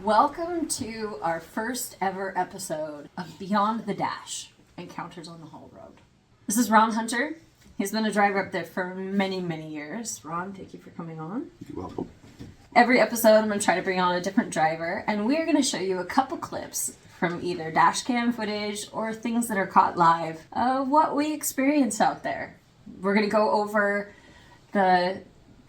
Welcome to our first ever episode of Beyond the Dash, Encounters on the Haul Road. This is Ron Hunter. He's been a driver up there for many, many years. Ron, thank you for coming on. You're welcome. Every episode I'm going to try to bring on a different driver, and we're going to show you a couple clips from either dash cam footage or things that are caught live of what we experience out there. We're going to go over the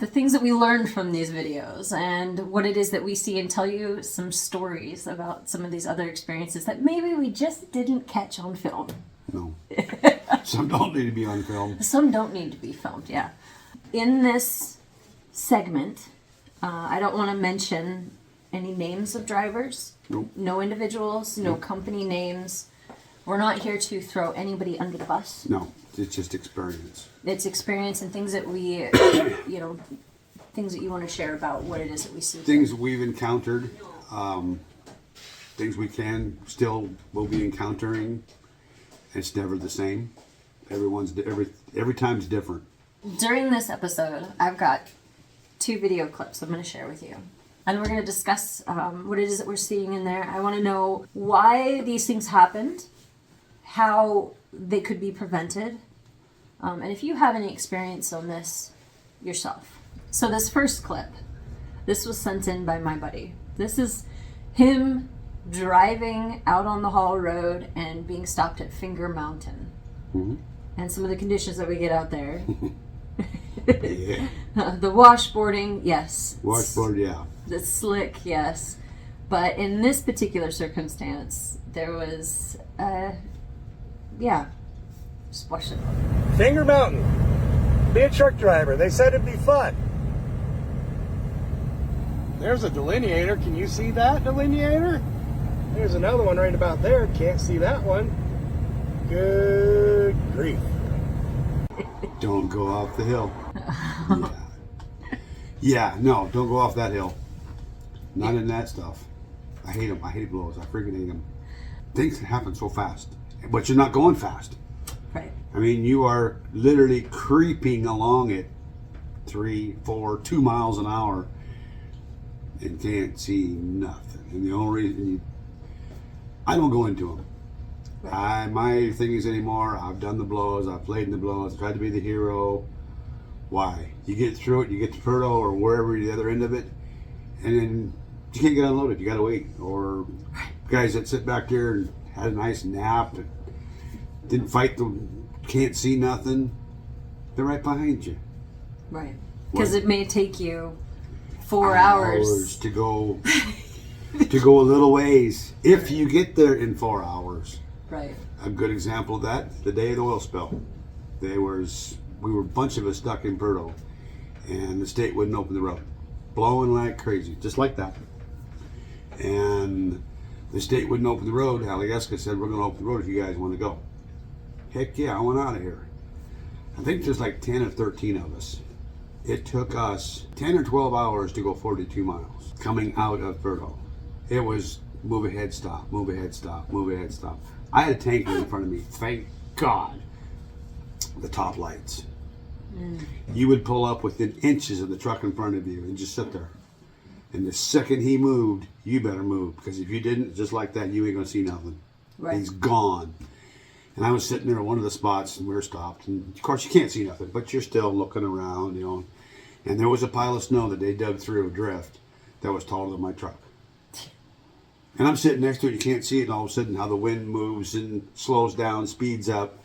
things that we learned from these videos and what it is that we see and tell you some stories about some of these other experiences that maybe we just didn't catch on film. No. Some don't need to be on film. Some don't need to be filmed, yeah. In this segment, I don't want to mention any names of drivers. Nope. No individuals, no company names. We're not here to throw anybody under the bus. No, it's just experience. It's experience and things that we, things that you want to share about what it is that we see. Things we've encountered, things we will be encountering. It's never the same. Every time's different. During this episode, I've got 2 video clips I'm going to share with you. And we're going to discuss what it is that we're seeing in there. I want to know why these things happened, how they could be prevented, and if you have any experience on this yourself. So this first clip, this was sent in by my buddy. This is him driving out on the Hall Road and being stopped at Finger Mountain. Mm-hmm. And some of the conditions that we get out there. Yeah. The washboarding, yes. Washboard, yeah. The slick, yes. But in this particular circumstance, there was, just watch it. Finger Mountain. Be a truck driver. They said it'd be fun. There's a delineator. Can you see that delineator? There's another one right about there. Can't see that one. Good grief. Don't go off the hill. Yeah, no, don't go off that hill. Not in that stuff. I hate them. I hate blows. I freaking hate them. Things can happen so fast, but you're not going fast. Right. I mean, you are literally creeping along at 3, 4, 2 miles an hour and can't see nothing. And the only reason I don't go into them. Right. My thing is anymore, I've done the blows, I've played in the blows, I tried to be the hero. Why? You get through it, you get to Perto or wherever the other end of it, and then you can't get unloaded, you gotta wait. Or guys that sit back there and had a nice nap and didn't fight can't see nothing, they're right behind you. Right. Because it may take you 4 hours to go a little ways if you get there in 4 hours. Right. A good example of that, the day of the oil spill. We were a bunch of us stuck in Perto, and the state wouldn't open the road. Blowing like crazy, just like that. And the state wouldn't open the road. Alaska said, we're going to open the road if you guys want to go. Heck yeah, I went out of here. I think there's like 10 or 13 of us. It took us 10 or 12 hours to go 42 miles coming out of Perto. It was move ahead, stop, move ahead, stop, move ahead, stop. I had a tanker in front of me. Thank God. The top lights. You would pull up within inches of the truck in front of you and just sit there. And the second he moved, you better move. Because if you didn't, just like that, you ain't going to see nothing. Right. He's gone. And I was sitting there at one of the spots and we were stopped. And of course, you can't see nothing, but you're still looking around, And there was a pile of snow that they dug through a drift that was taller than my truck. And I'm sitting next to it, you can't see it, and all of a sudden how the wind moves and slows down, speeds up.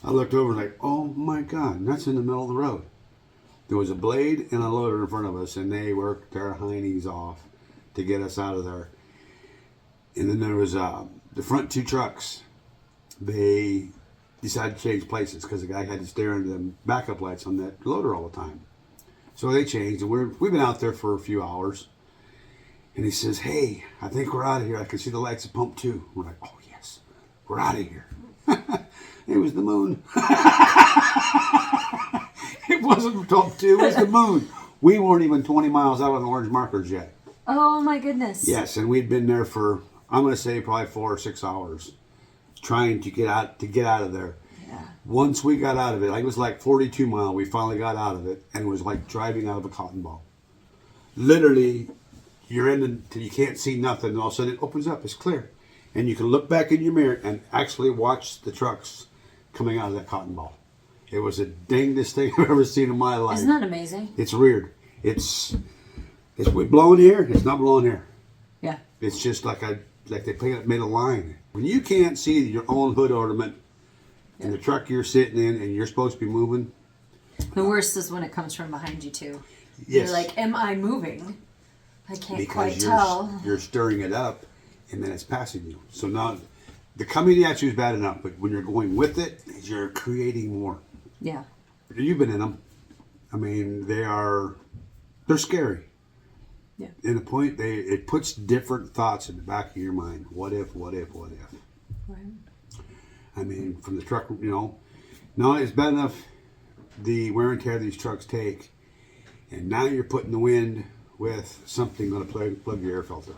I looked over like, oh my God, and that's in the middle of the road. There was a blade and a loader in front of us, and they worked their heinies off to get us out of there. And then there was the front 2 trucks. They decided to change places because the guy had to stare into them backup lights on that loader all the time. So they changed, and we've been out there for a few hours. And he says, hey, I think we're out of here. I can see the lights of pump 2. We're like, oh, yes, we're out of here. It was the moon. It wasn't pump 2, it was the moon. We weren't even 20 miles out of the orange markers yet. Oh, my goodness. Yes, and we'd been there for, I'm going to say, probably 4 or 6 hours trying to get out of there. Yeah. Once we got out of it, it was like 42 mile, we finally got out of it, and it was like driving out of a cotton ball. Literally, you're in until you can't see nothing, and all of a sudden it opens up. It's clear, and you can look back in your mirror and actually watch the trucks coming out of that cotton ball. It was the dangest thing I've ever seen in my life. Isn't that amazing? It's weird. It's blowing here. It's not blowing here. Yeah. It's just like they made a line. When you can't see your own hood ornament in the truck you're sitting in and you're supposed to be moving. The worst is when it comes from behind you too. Yes. You're like, am I moving? I can't Because quite tell. You're stirring it up and then it's passing you. So now the coming at you is bad enough, but when you're going with it, you're creating more. Yeah. You've been in them. I mean, they're scary. Yeah. In the point, it puts different thoughts in the back of your mind. What if, what if, what if? Right. I mean, from the truck, no, it's bad enough the wear and tear these trucks take, and now you're putting the wind with something going to plug your air filter.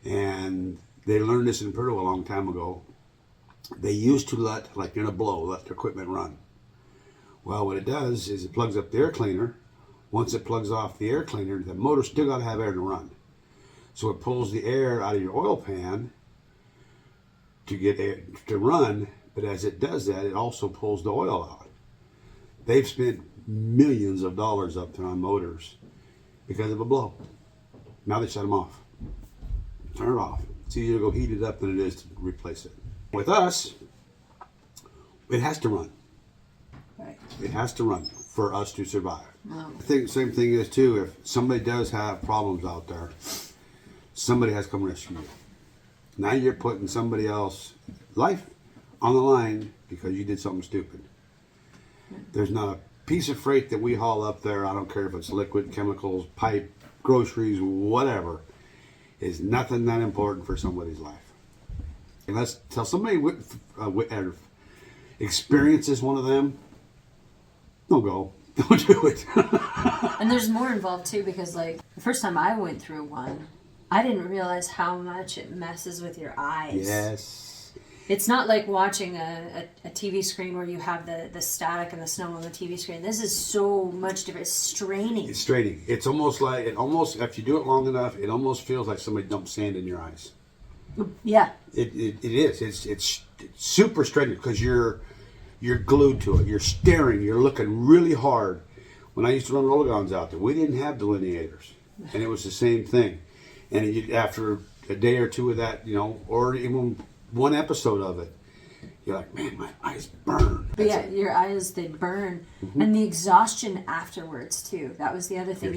And they learned this in Peru a long time ago. They used to let their equipment run. Well, what it does is it plugs up the air cleaner. Once it plugs off the air cleaner, the motor's still got to have air to run. So it pulls the air out of your oil pan to get air to run, but as it does that, it also pulls the oil out. They've spent millions of dollars up there on motors because of a blow. Now they shut them off. Turn it off. It's easier to go heat it up than it is to replace it. With us, it has to run. Right. It has to run for us to survive. Wow. I think the same thing is too, if somebody does have problems out there, somebody has to come rescue you. Now you're putting somebody else's life on the line because you did something stupid. There's not a piece of freight that we haul up there, I don't care if it's liquid, chemicals, pipe, groceries, whatever, is nothing that important for somebody's life. And let's tell somebody experiences one of them, don't go. Don't do it. And there's more involved too, because like the first time I went through one, I didn't realize how much it messes with your eyes. Yes. It's not like watching a TV screen where you have the static and the snow on the TV screen. This is so much different. It's straining. It's straining. It's almost like, if you do it long enough, it almost feels like somebody dumped sand in your eyes. Yeah. It is. It's super straining because you're glued to it. You're staring. You're looking really hard. When I used to run roller guns out there, we didn't have delineators, and it was the same thing. And after a day or two of that, or even one episode of it, you're like, man, my eyes burn. But yeah, your eyes, they burn. Mm-hmm. And the exhaustion afterwards too. That was the other thing.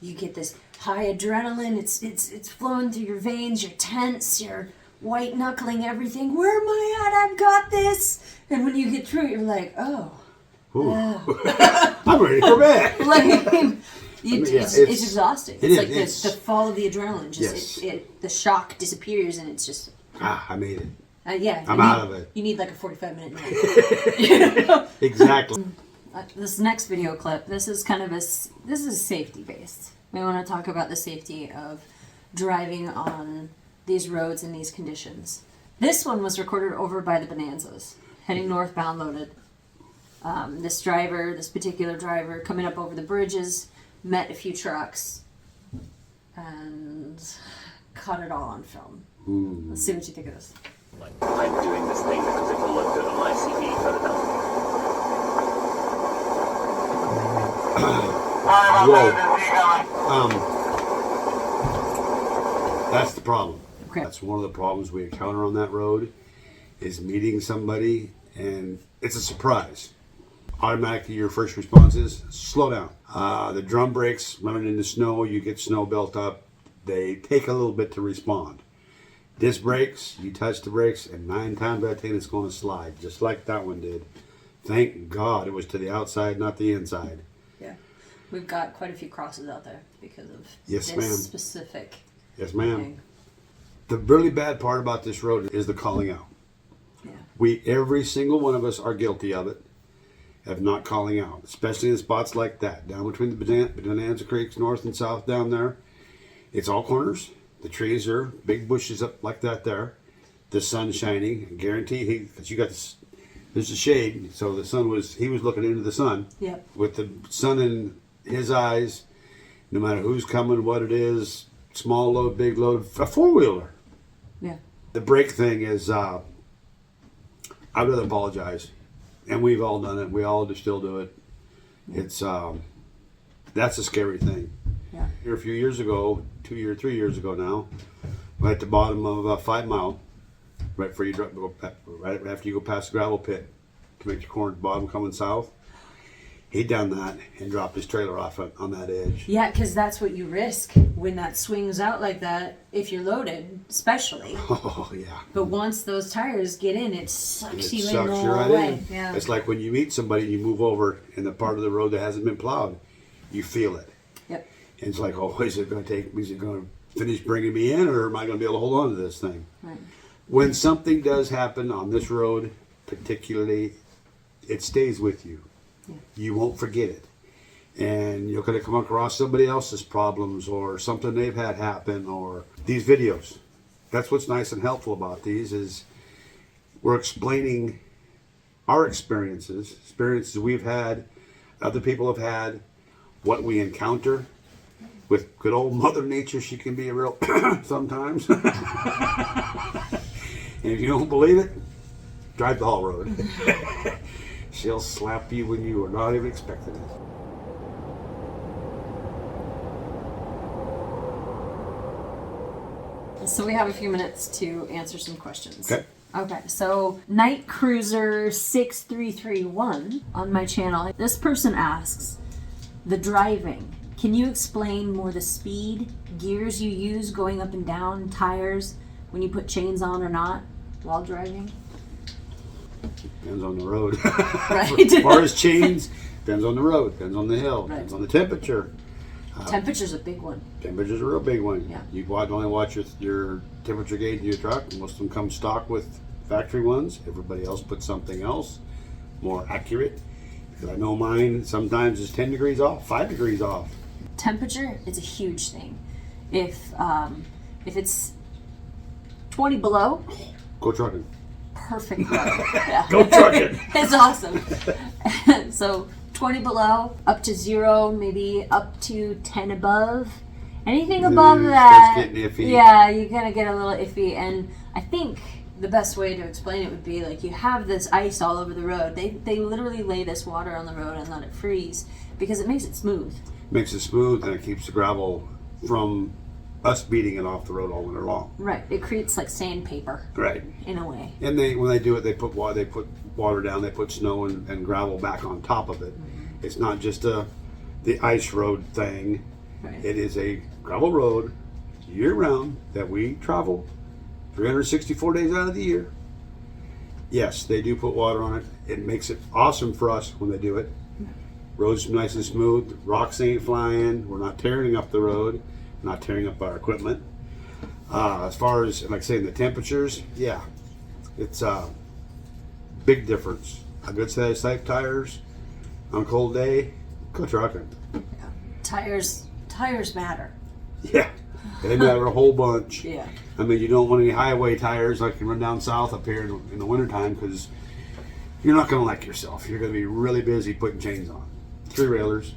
You get this high adrenaline. It's flowing through your veins. You're tense. You're white knuckling everything. Where am I at? I've got this. And when you get through it, you're like, oh. I'm ready for bed. It's exhausting. It's like the fall of the adrenaline. Just yes. The shock disappears, and it's just. I made it. Yeah. I'm out of it. You need like a 45-minute nap. Exactly. This next video clip, this is safety based. We want to talk about the safety of driving on these roads in these conditions. This one was recorded over by the Bonanzas, heading northbound loaded. This particular driver, coming up over the bridges, met a few trucks and caught it all on film. Let's see what you think of this. I'm doing this thing because it will look good on my CV. Cut it out. That's the problem. Okay. That's one of the problems we encounter on that road, is meeting somebody and it's a surprise. Automatically your first response is slow down. The drum brakes, running into snow, you get snow built up, they take a little bit to respond. Disc brakes, you touch the brakes and 9 times out of 10 it's going to slide, just like that one did. Thank God it was to the outside, not the inside. Yeah. We've got quite a few crosses out there because of Yes, this ma'am. specific Yes, ma'am. thing. The really bad part about this road is the calling out. Yeah. Every single one of us are guilty of it, of not calling out, especially in spots like that, down between the Bonanza Creeks, north and south down there. It's all corners. The trees are big bushes up like that there. The sun's shining. Guaranteed, because you got this, there's a shade, so he was looking into the sun. Yep. With the sun in his eyes, no matter who's coming, what it is, small load, big load, a four-wheeler. Yeah. The brake thing is, I'd rather apologize. And we've all done it. We all still do it. It's, that's a scary thing. Yeah. Here a few years ago, 3 years ago now, we're at the bottom of a 5 mile, right after you go past the gravel pit to make your corner at the bottom coming south. He done that and dropped his trailer off on that edge. Yeah, because that's what you risk when that swings out like that, if you're loaded, especially. Oh, yeah. But once those tires get in, it sucks you in Sucks the you whole right way. in. Yeah. It's like when you meet somebody, you move over in the part of the road that hasn't been plowed. You feel it. Yep. And it's like, oh, is it going to finish bringing me in, or am I going to be able to hold on to this thing? Right. When something does happen on this road, particularly, it stays with you. Yeah. You won't forget it. And you're going to come across somebody else's problems or something they've had happen, or these videos. That's what's nice and helpful about these is we're explaining our experiences we've had, other people have had, what we encounter. With good old Mother Nature, she can be a real sometimes. And if you don't believe it, drive the haul road. She'll slap you when you are not even expecting it. So we have a few minutes to answer some questions. Okay. Okay, so Night Cruiser 6331 on my channel. This person asks, the driving. Can you explain more the speed, gears you use going up and down, tires, when you put chains on or not while driving? Depends on the road. Right. As far as chains, depends on the road, depends on the hill, depends Right. on the temperature. Temperature's a big one. Temperature's a real big one. Yeah. You only watch your temperature gauge in your truck. Most of them come stock with factory ones. Everybody else puts something else more accurate. Because I know mine sometimes is 10 degrees off, 5 degrees off. Temperature is a huge thing. If it's 20 below, Go trucking. perfect weather. Yeah. Go trucking. It's awesome. So 20 below, up to 0, maybe up to 10 above. Anything above It that, starts getting iffy. yeah, you're gonna get a little iffy. And I think the best way to explain it would be like you have this ice all over the road. They literally lay this water on the road and let it freeze because it makes it smooth. Makes it smooth and it keeps the gravel from us beating it off the road all winter long. Right. It creates like sandpaper Right. in a way. And when they do it, they put water down, they put snow and gravel back on top of it. Mm-hmm. It's not just the ice road thing. Right. It is a gravel road year round that we travel 364 days out of the year. Yes, they do put water on it. It makes it awesome for us when they do it. Road's nice and smooth. Rocks ain't flying. We're not tearing up the road. Not tearing up our equipment. As far as, like saying, the temperatures, yeah, it's a big difference. A good set of type tires on a cold day, go trucking. Tires matter. Yeah, they matter a whole bunch. Yeah. I mean, you don't want any highway tires like you run down south up here in the wintertime because you're not going to like yourself. You're going to be really busy putting chains on. 3 railers,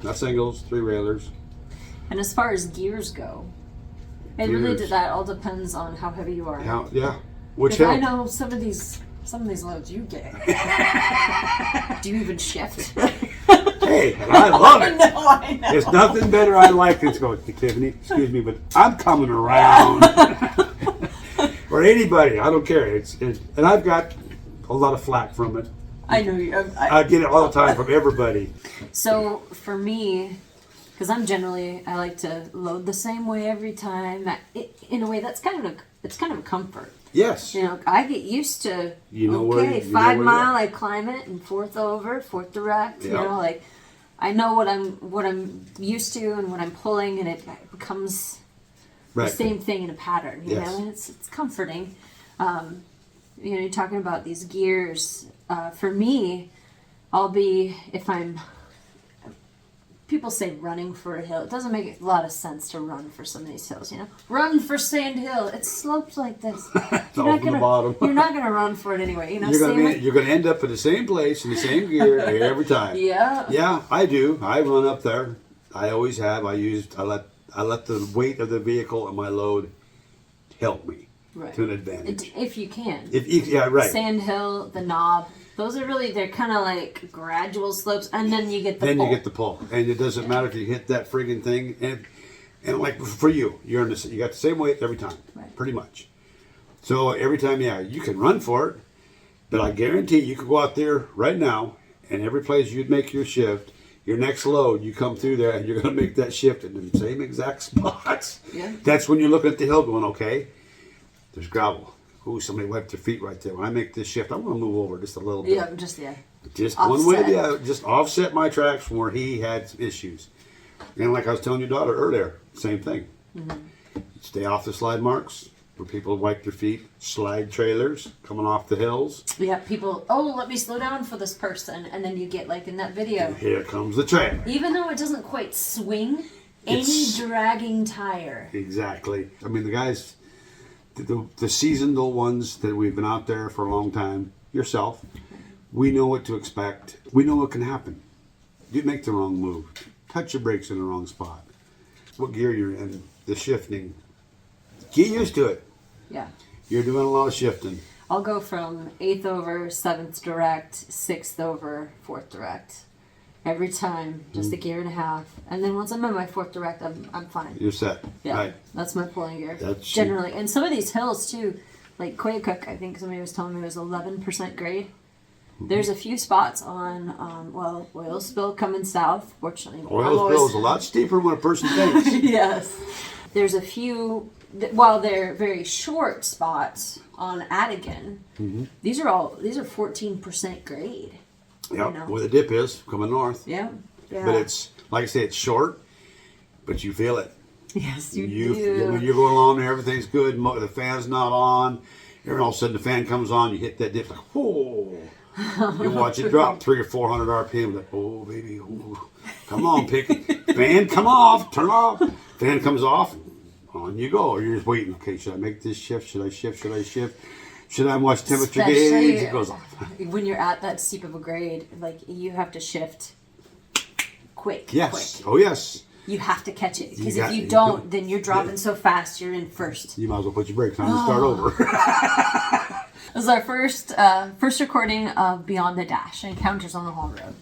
not singles, 3 railers. And as far as gears go, it really that all depends on how heavy you are. Yeah. Which I helps. know some of these loads you get. Do you even shift? Hey, and I love it. I know. There's nothing better I like than to go, Tiffany, excuse me, but I'm coming around. Or anybody, I don't care. And I've got a lot of flack from it. I know you. I get it all the time from everybody. So for me, because I like to load the same way every time. In a way, it's kind of a comfort. Yes. You know, I get used to, You know where you 5 are. mile, I climb it, and 4th over, 4th direct. Yeah. You know, like I know what I'm used to and what I'm pulling, and it becomes Right. the same thing in a pattern. You Yes. know, and it's comforting. You're talking about these gears. For me, if I'm. People say running for a hill. It doesn't make a lot of sense to run for some of these hills, you know? Run for Sand Hill. It's sloped like this. All from the bottom. You're not going to run for it anyway. You know, You're gonna end up in the same place in the same gear every time. Yeah. Yeah, I do. I run up there. I always have. I let the weight of the vehicle and my load help me to an advantage. If you can. Yeah, right. Sand hill, the knob. Those are really, they're kind of like gradual slopes, and then you get the pull. You get the pull. And it doesn't matter if you hit that friggin' thing. And like for you, you got the same weight every time, pretty much. So every time, you can run for it, but I guarantee you could go out there right now, and every place you'd make your shift, your next load, you come through there, and you're going to make that shift in the same exact spots. Yeah. That's when you're looking at the hill going, okay, there's gravel. Ooh, somebody wiped their feet right there. When I make this shift, I'm going to move over just a little bit. Yeah, Just offset. one way, just offset my tracks from where he had issues. And like I was telling your daughter earlier, same thing. Mm-hmm. Stay off the slide marks where people wipe their feet. Slide trailers coming off the hills. Yeah, people, let me slow down for this person. And then you get like in that video. And here comes the trailer. Even though it doesn't quite swing, any dragging tire. Exactly. I mean, the guys, the seasoned ones that we've been out there for a long time, yourself, we know what to expect. We know what can happen. You make the wrong move. Touch your brakes in the wrong spot. What gear you're in, the shifting. Get used to it. Yeah. You're doing a lot of shifting. I'll go from 8th over, 7th direct, 6th over, 4th direct. Every time, just a gear and a half. And then once I'm in my 4th direct, I'm fine. You're set. Yeah, Right. that's my pulling gear. That's generally. And some of these hills too, like Quayacook, I think somebody was telling me was 11% grade. There's a few spots on, oil spill coming south. Fortunately, Oil spill is a lot steeper than what a person thinks. Yes. There's a few, while they're very short spots on Adigan, these are 14% grade. Yeah, You know? where the dip is coming north. Yeah. But it's, like I say, it's short, but you feel it. Yes, you When do. you're going along there, everything's good, the fan's not on, and all of a sudden the fan comes on, you hit that dip, like, whoa. You watch it drop 300 or 400 RPM, like, oh, baby, oh. Come on, pick it. Fan, come off, turn off. Fan comes off, on you go. Or you're just waiting, okay, should I make this shift? Should I shift? Should I watch temperature gauge? It goes off. When you're at that steep of a grade, like you have to shift quick. Yes. Quick. Oh, yes. You have to catch it because if you you don't, do. then you're dropping so fast. You're in first. You might as well put your brakes on and start over. This is our first recording of Beyond the Dash, Encounters on the Haul Road.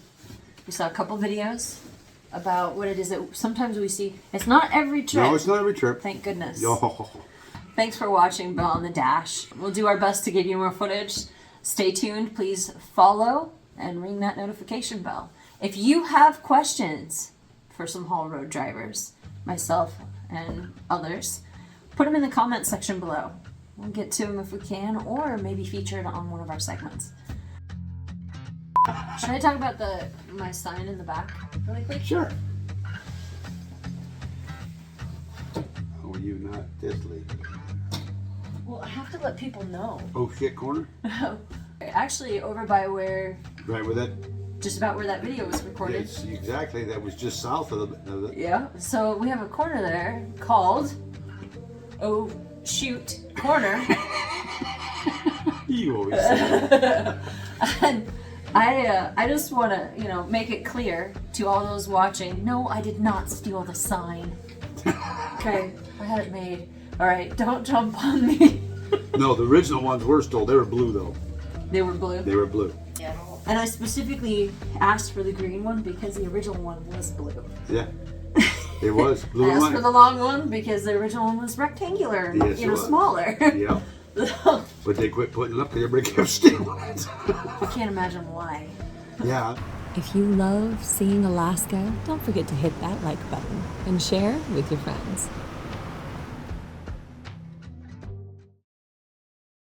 We saw a couple videos about what it is that sometimes we see. It's not every trip. No, it's not every trip. Thank goodness. Oh. Thanks for watching Beyond the Dash. We'll do our best to give you more footage. Stay tuned. Please follow and ring that notification bell. If you have questions for some haul road drivers, myself and others, put them in the comment section below. We'll get to them if we can, or maybe feature it on one of our segments. Should I talk about my sign in the back really quick? Sure. Oh, you not diddly. Well, I have to let people know. Oh, shit corner? Actually, over by where, Right where that... just about where that video was recorded. Yes, exactly. That was just south of the... Yeah, so we have a corner there called Oh Shoot Corner. You always say that. And I just want to, make it clear to all those watching, no, I did not steal the sign. Okay, I had it made. All right, don't jump on me. No, the original ones were stole. They were blue, though. They were blue? They were blue. Yeah. And I specifically asked for the green one because the original one was blue. Yeah. It was. Blue I and asked for white. the long one because the original one was rectangular, Yes, it was. smaller. Yeah. But they quit putting it up because everybody kept stealing it. I can't imagine why. Yeah. If you love seeing Alaska, don't forget to hit that like button and share with your friends.